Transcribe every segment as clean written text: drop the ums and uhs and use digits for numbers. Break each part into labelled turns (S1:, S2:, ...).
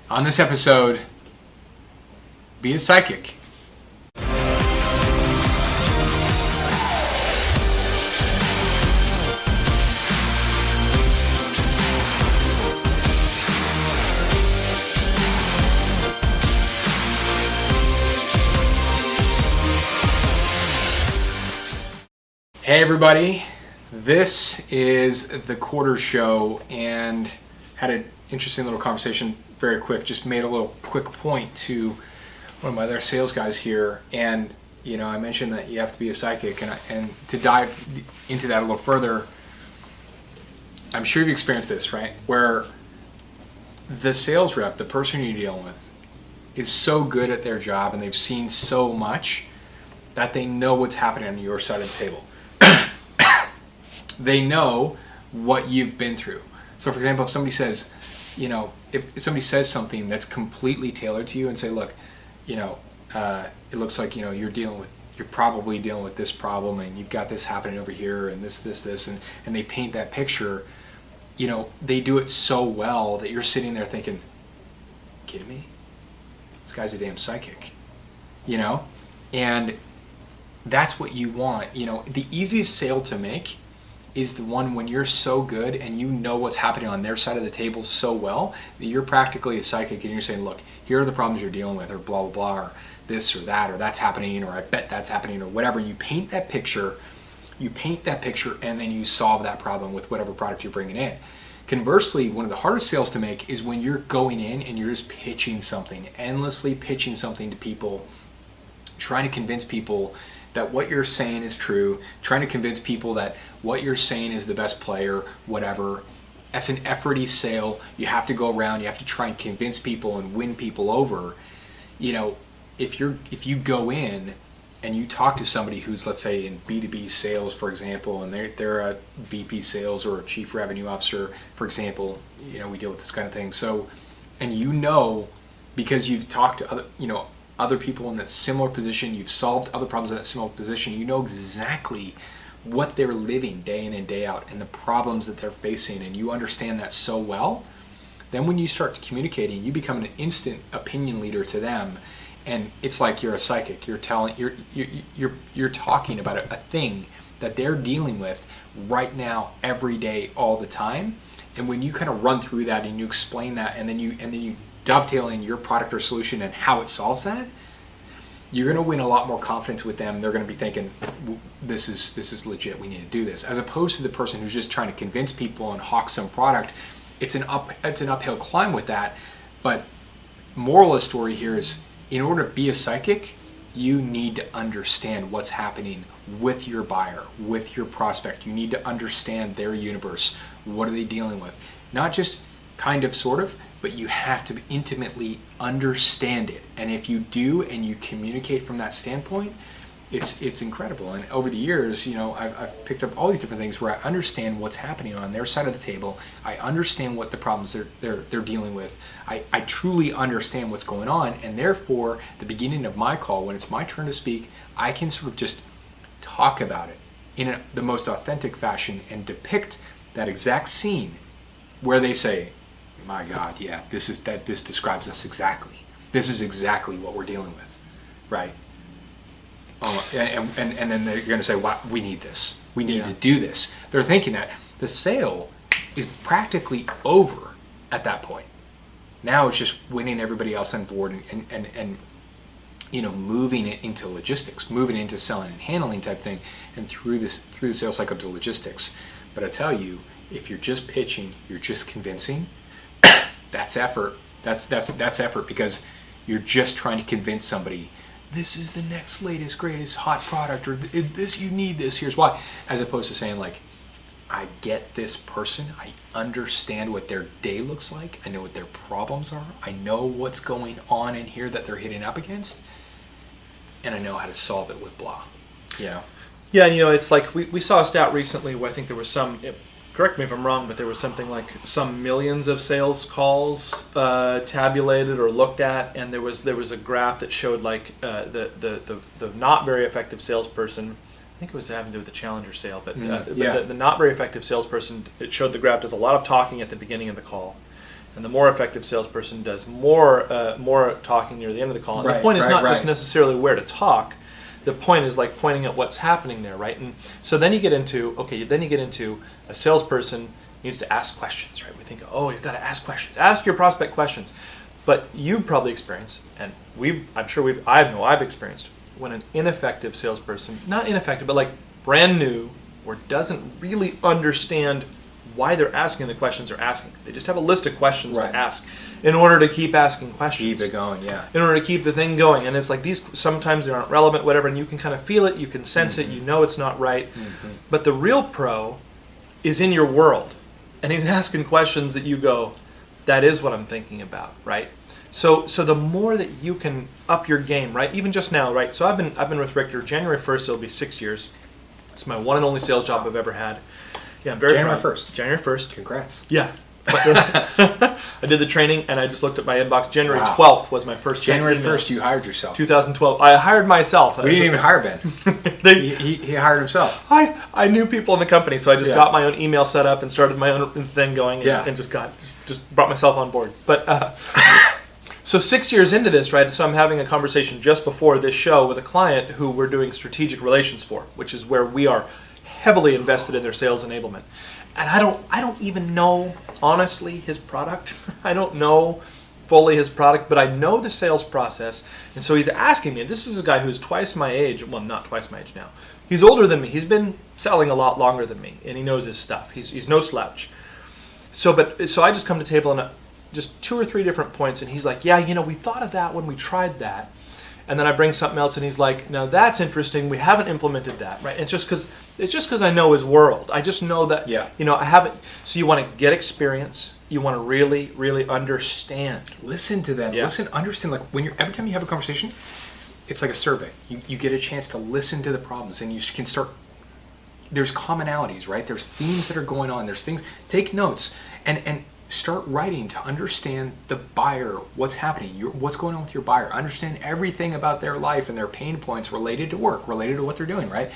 S1: On this episode, be a psychic. Hey everybody, this is the quarter show, and had an interesting little conversation very quick. Just made a little quick point to one of my other sales guys here, and I mentioned that you have to be a psychic, and to dive into that a little further, I'm sure you've experienced this, right? Where the sales rep, the person you're dealing with, is so good at their job and they've seen so much that they know what's happening on your side of the table. They know what you've been through. So for example, if somebody says, if somebody says something that's completely tailored to you and say, look, it looks like, you're probably dealing with this problem and you've got this happening over here and this, and they paint that picture, they do it so well that you're sitting there thinking, kidding me? This guy's a damn psychic, and that's what you want. The easiest sale to make is the one when you're so good and you know what's happening on their side of the table so well that you're practically a psychic and you're saying, look, here are the problems you're dealing with, or blah, blah, blah, or this or that, or that's happening, or I bet that's happening, or whatever. You paint that picture, and then you solve that problem with whatever product you're bringing in. Conversely, one of the hardest sales to make is when you're going in and you're just pitching something, endlessly pitching something to people, trying to convince people that what you're saying is true, trying to convince people that what you're saying is the best player, whatever. That's an efforty sale. You have to go around, you have to try and convince people and win people over. If you go in and you talk to somebody who's, let's say, in B2B sales, for example, and they're a VP sales or a chief revenue officer, for example, we deal with this kind of thing. So, and because you've talked to other people in that similar position, you've solved other problems in that similar position, you know exactly what they're living day in and day out and the problems that they're facing, and you understand that so well, then when you start communicating, you become an instant opinion leader to them, and it's like you're a psychic. You're talking about a thing that they're dealing with right now, every day, all the time. And when you kind of run through that and you explain that, and then you dovetail in your product or solution and how it solves that, you're going to win a lot more confidence with them. They're going to be thinking, this is legit, we need to do this, as opposed to the person who's just trying to convince people and hawk some product. It's an uphill climb with that. But moral of the story here is, in order to be a psychic, you need to understand what's happening with your buyer, with your prospect. You need to understand their universe. What are they dealing with? Not just kind of, sort of, but you have to intimately understand it. And if you do and you communicate from that standpoint, it's incredible. And over the years, I've picked up all these different things where I understand what's happening on their side of the table. I understand what the problems they're dealing with. I truly understand what's going on, and therefore, the beginning of my call, when it's my turn to speak, I can sort of just talk about it in the most authentic fashion and depict that exact scene where they say, my God, yeah, this describes us exactly. This is exactly what we're dealing with, right? Oh, and then they're going to say, "What? We need this. We need to do this." They're thinking that the sale is practically over at that point. Now it's just winning everybody else on board and moving it into logistics, moving it into selling and handling type thing, and through the sales cycle to logistics. But I tell you, if you're just pitching, you're just convincing, that's effort. That's effort, because you're just trying to convince somebody, this is the next latest greatest hot product, or this, you need this, here's why, as opposed to saying, like, I get this person, I understand what their day looks like, I know what their problems are, I know what's going on in here that they're hitting up against, and I know how to solve it with blah.
S2: Yeah, it's like we saw a stat recently where I think there was some, correct me if I'm wrong, but there was something like some millions of sales calls tabulated or looked at, and there was a graph that showed like the not very effective salesperson. I think it was having to do with the Challenger sale, but the not very effective salesperson, it showed the graph does a lot of talking at the beginning of the call, And the more effective salesperson does more talking near the end of the call. And the point is not just necessarily where to talk. The point is like pointing at what's happening there, right? And so then you get into a salesperson needs to ask questions, right? We think, oh, you've got to ask questions. Ask your prospect questions. But you probably experienced, and I've experienced, when an ineffective salesperson, not ineffective, but like brand new or doesn't really understand why they're asking the questions they're asking. They just have a list of questions to ask in order to keep asking questions.
S1: Keep it going, yeah.
S2: In order to keep the thing going. And it's like these, sometimes they aren't relevant, whatever, and you can kind of feel it, you can sense it, you know it's not right. But the real pro is in your world. And he's asking questions that you go, that is what I'm thinking about, right? So the more that you can up your game, right? Even just now, right? So I've been with Richter. January 1st, it'll be 6 years. It's my one and only sales job I've ever had. Yeah, I'm very
S1: January
S2: proud.
S1: 1st.
S2: January 1st.
S1: Congrats.
S2: Yeah. I did the training and I just looked at my inbox. January 12th was my first
S1: January
S2: email.
S1: 1st, you hired yourself.
S2: 2012. I hired myself.
S1: We didn't even hire Ben. He hired himself.
S2: I knew people in the company, so I just got my own email set up and started my own thing going and just brought myself on board. But so 6 years into this, right, so I'm having a conversation just before this show with a client who we're doing strategic relations for, which is where we are heavily invested in their sales enablement. And I don't even know, honestly, his product. I don't know fully his product, but I know the sales process. And so he's asking me, and this is a guy who's twice my age, well, not twice my age now. He's older than me. He's been selling a lot longer than me, and he knows his stuff. He's no slouch. So I just come to the table and just 2 or 3 different points, and he's like, yeah, we thought of that when we tried that. And then I bring something else, and he's like, now that's interesting. We haven't implemented that, right? And it's just because I know his world. I just know that, I haven't. So you want to get experience. You want to really, really understand.
S1: Listen to them.
S2: Yeah.
S1: Listen, understand. Like every time you have a conversation, it's like a survey. You get a chance to listen to the problems, and you can start. There's commonalities, right? There's themes that are going on. There's things. Take notes and start writing to understand the buyer, what's happening, what's going on with your buyer. Understand everything about their life and their pain points related to work, related to what they're doing, right?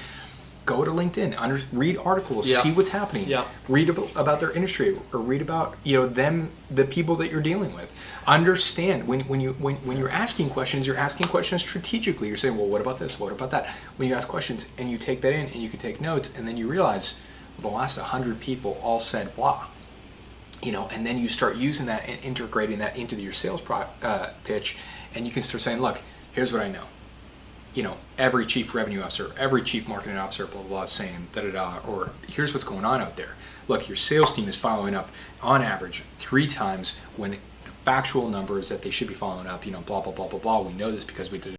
S1: Go to LinkedIn, read articles, see what's happening, read about their industry, or read about them, the people that you're dealing with. Understand when you're asking questions, you're asking questions strategically. You're saying, well, what about this? What about that? When you ask questions and you take that in and you can take notes, and then you realize the last 100 people all said blah. And then you start using that and integrating that into your sales pitch, and you can start saying, look, here's what I know. Every chief revenue officer, every chief marketing officer, blah, blah, blah, is saying da-da-da, or here's what's going on out there. Look, your sales team is following up on average 3 times when the factual numbers that they should be following up, blah, blah, blah, blah, blah. We know this because we did